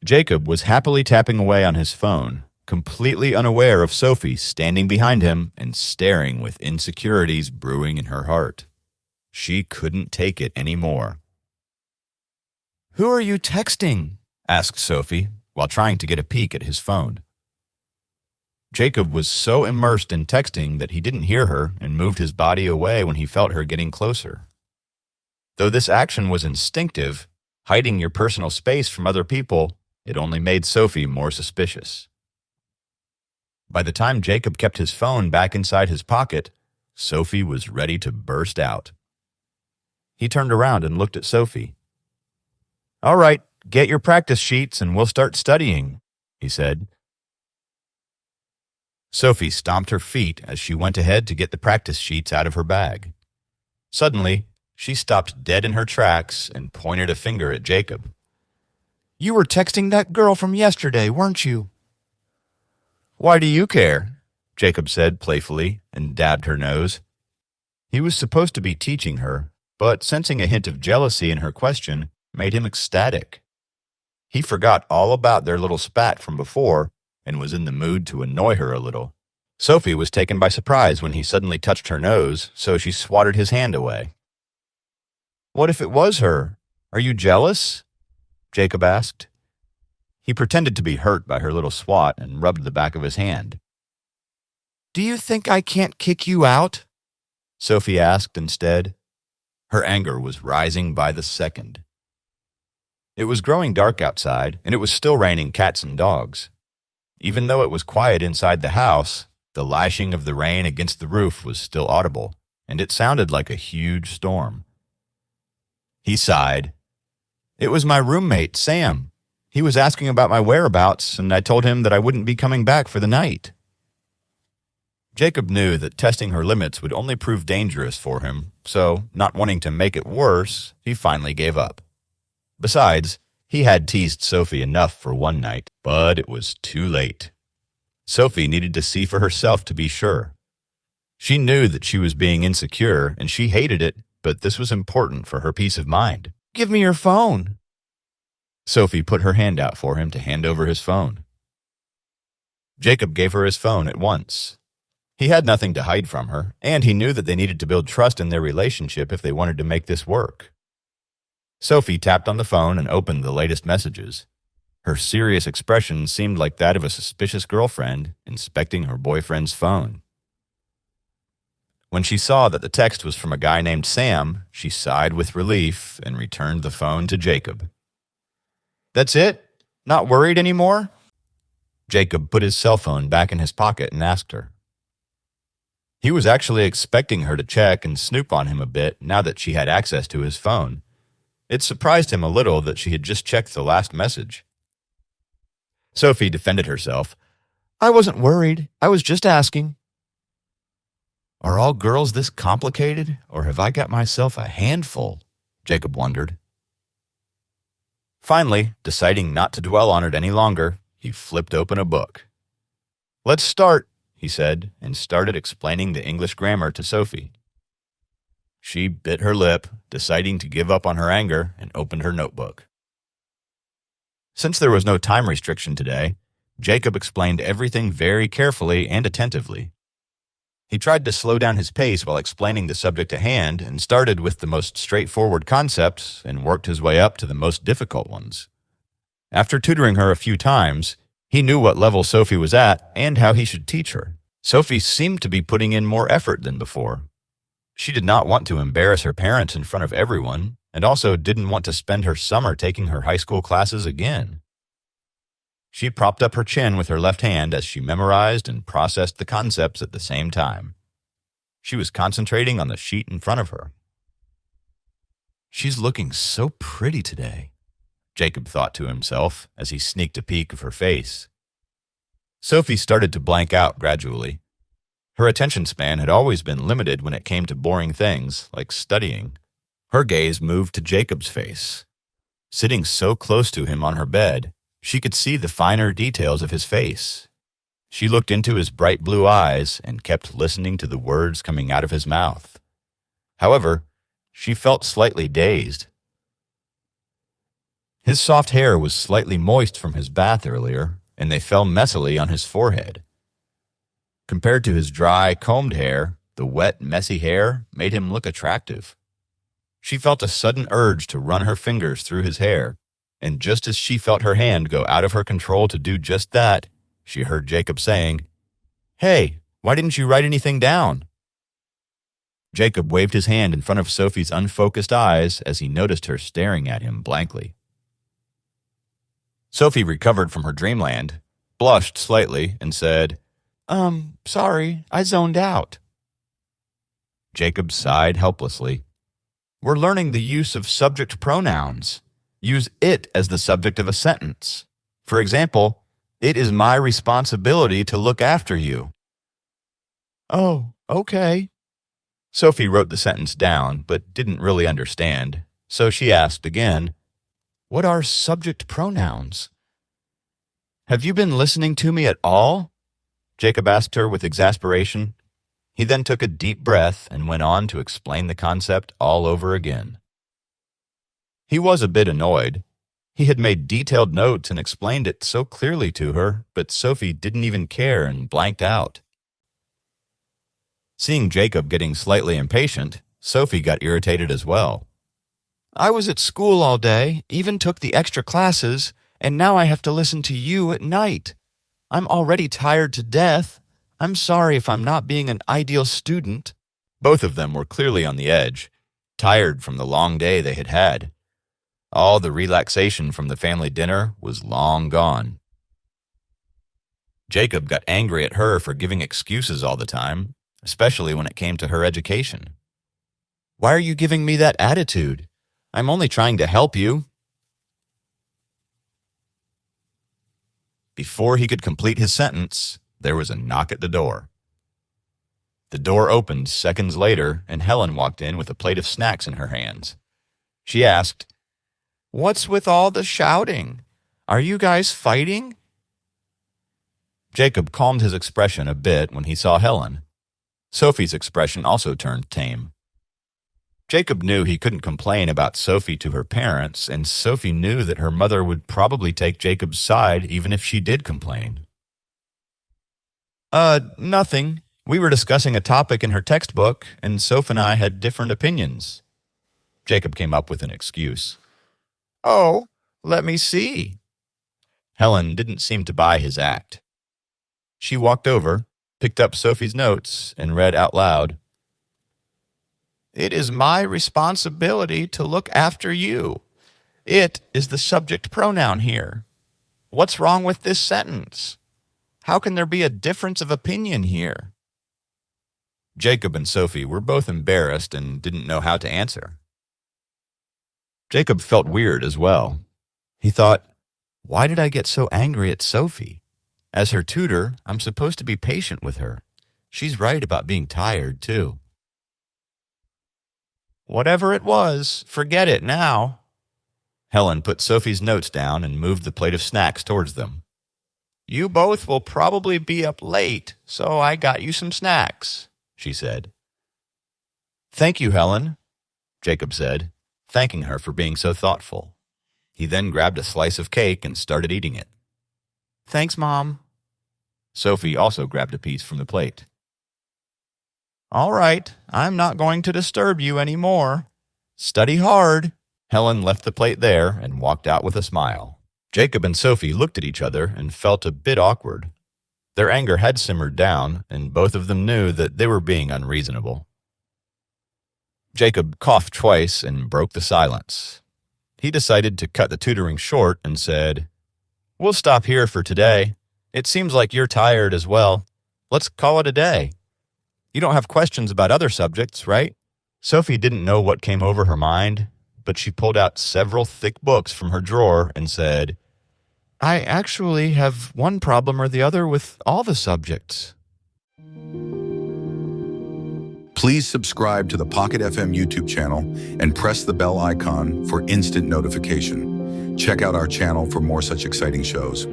Jacob was happily tapping away on his phone, completely unaware of Sophie standing behind him and staring with insecurities brewing in her heart. She couldn't take it anymore. "Who are you texting?" asked Sophie, while trying to get a peek at his phone. Jacob was so immersed in texting that he didn't hear her and moved his body away when he felt her getting closer. Though this action was instinctive, hiding your personal space from other people, it only made Sophie more suspicious. By the time Jacob kept his phone back inside his pocket, Sophie was ready to burst out. He turned around and looked at Sophie. "All right, get your practice sheets and we'll start studying," he said. Sophie stomped her feet as she went ahead to get the practice sheets out of her bag. Suddenly, she stopped dead in her tracks and pointed a finger at Jacob. "You were texting that girl from yesterday, weren't you?" "Why do you care?" Jacob said playfully and dabbed her nose. He was supposed to be teaching her, but sensing a hint of jealousy in her question made him ecstatic. He forgot all about their little spat from before and was in the mood to annoy her a little. Sophie was taken by surprise when he suddenly touched her nose, so she swatted his hand away. "What if it was her? Are you jealous?" Jacob asked. He pretended to be hurt by her little swat and rubbed the back of his hand. "Do you think I can't kick you out?" Sophie asked instead. Her anger was rising by the second. It was growing dark outside, and it was still raining cats and dogs. Even though it was quiet inside the house, the lashing of the rain against the roof was still audible, and it sounded like a huge storm. He sighed. "It was my roommate, Sam. He was asking about my whereabouts, and I told him that I wouldn't be coming back for the night." Jacob knew that testing her limits would only prove dangerous for him, so, not wanting to make it worse, he finally gave up. Besides, he had teased Sophie enough for one night, but it was too late. Sophie needed to see for herself to be sure. She knew that she was being insecure, and she hated it, but this was important for her peace of mind. "Give me your phone." Sophie put her hand out for him to hand over his phone. Jacob gave her his phone at once. He had nothing to hide from her, and he knew that they needed to build trust in their relationship if they wanted to make this work. Sophie tapped on the phone and opened the latest messages. Her serious expression seemed like that of a suspicious girlfriend inspecting her boyfriend's phone. When she saw that the text was from a guy named Sam, she sighed with relief and returned the phone to Jacob. "That's it? Not worried anymore?" Jacob put his cell phone back in his pocket and asked her. He was actually expecting her to check and snoop on him a bit now that she had access to his phone. It surprised him a little that she had just checked the last message. Sophie defended herself. "I wasn't worried. I was just asking." Are all girls this complicated, or have I got myself a handful? Jacob wondered. Finally, deciding not to dwell on it any longer, he flipped open a book. "Let's start," he said, and started explaining the English grammar to Sophie. She bit her lip, deciding to give up on her anger, and opened her notebook. Since there was no time restriction today, Jacob explained everything very carefully and attentively. He tried to slow down his pace while explaining the subject at hand and started with the most straightforward concepts and worked his way up to the most difficult ones. After tutoring her a few times, he knew what level Sophie was at and how he should teach her. Sophie seemed to be putting in more effort than before. She did not want to embarrass her parents in front of everyone, and also didn't want to spend her summer taking her high school classes again. She propped up her chin with her left hand as she memorized and processed the concepts at the same time. She was concentrating on the sheet in front of her. "She's looking so pretty today," Jacob thought to himself as he sneaked a peek of her face. Sophie started to blank out gradually. Her attention span had always been limited when it came to boring things like studying. Her gaze moved to Jacob's face. Sitting so close to him on her bed, she could see the finer details of his face. She looked into his bright blue eyes and kept listening to the words coming out of his mouth. However, she felt slightly dazed. His soft hair was slightly moist from his bath earlier, and they fell messily on his forehead. Compared to his dry, combed hair, the wet, messy hair made him look attractive. She felt a sudden urge to run her fingers through his hair, and just as she felt her hand go out of her control to do just that, she heard Jacob saying, "Hey, why didn't you write anything down?" Jacob waved his hand in front of Sophie's unfocused eyes as he noticed her staring at him blankly. Sophie recovered from her dreamland, blushed slightly, and said, Sorry, I zoned out." Jacob sighed helplessly. "We're learning the use of subject pronouns. Use it as the subject of a sentence. For example, it is my responsibility to look after you." "Oh, okay." Sophie wrote the sentence down, but didn't really understand, so she asked again, "What are subject pronouns?" "Have you been listening to me at all?" Jacob asked her with exasperation. He then took a deep breath and went on to explain the concept all over again. He was a bit annoyed. He had made detailed notes and explained it so clearly to her, but Sophie didn't even care and blanked out. Seeing Jacob getting slightly impatient, Sophie got irritated as well. "I was at school all day, even took the extra classes, and now I have to listen to you at night. I'm already tired to death. I'm sorry if I'm not being an ideal student." Both of them were clearly on the edge, tired from the long day they had had. All the relaxation from the family dinner was long gone. Jacob got angry at her for giving excuses all the time, especially when it came to her education. "Why are you giving me that attitude? I'm only trying to help you." Before he could complete his sentence, there was a knock at the door. The door opened seconds later, and Helen walked in with a plate of snacks in her hands. She asked, "What's with all the shouting? Are you guys fighting?" Jacob calmed his expression a bit when he saw Helen. Sophie's expression also turned tame. Jacob knew he couldn't complain about Sophie to her parents, and Sophie knew that her mother would probably take Jacob's side even if she did complain. Nothing. We were discussing a topic in her textbook, and Sophie and I had different opinions." Jacob came up with an excuse. "Oh, let me see." Helen didn't seem to buy his act. She walked over, picked up Sophie's notes, and read out loud, "It is my responsibility to look after you. It is the subject pronoun here. What's wrong with this sentence? How can there be a difference of opinion here?" Jacob and Sophie were both embarrassed and didn't know how to answer. Jacob felt weird as well. He thought, why did I get so angry at Sophie? As her tutor, I'm supposed to be patient with her. She's right about being tired, too. "Whatever it was, forget it now." Helen put Sophie's notes down and moved the plate of snacks towards them. "You both will probably be up late, so I got you some snacks," she said. "Thank you, Helen," Jacob said, thanking her for being so thoughtful. He then grabbed a slice of cake and started eating it. "Thanks, Mom." Sophie also grabbed a piece from the plate. "All right, I'm not going to disturb you anymore. Study hard." Helen left the plate there and walked out with a smile. Jacob and Sophie looked at each other and felt a bit awkward. Their anger had simmered down, and both of them knew that they were being unreasonable. Jacob coughed twice and broke the silence. He decided to cut the tutoring short and said, "We'll stop here for today. It seems like you're tired as well. Let's call it a day. You don't have questions about other subjects, right?" Sophie didn't know what came over her mind, but she pulled out several thick books from her drawer and said, "I actually have one problem or the other with all the subjects." Please subscribe to the Pocket FM YouTube channel and press the bell icon for instant notification. Check out our channel for more such exciting shows.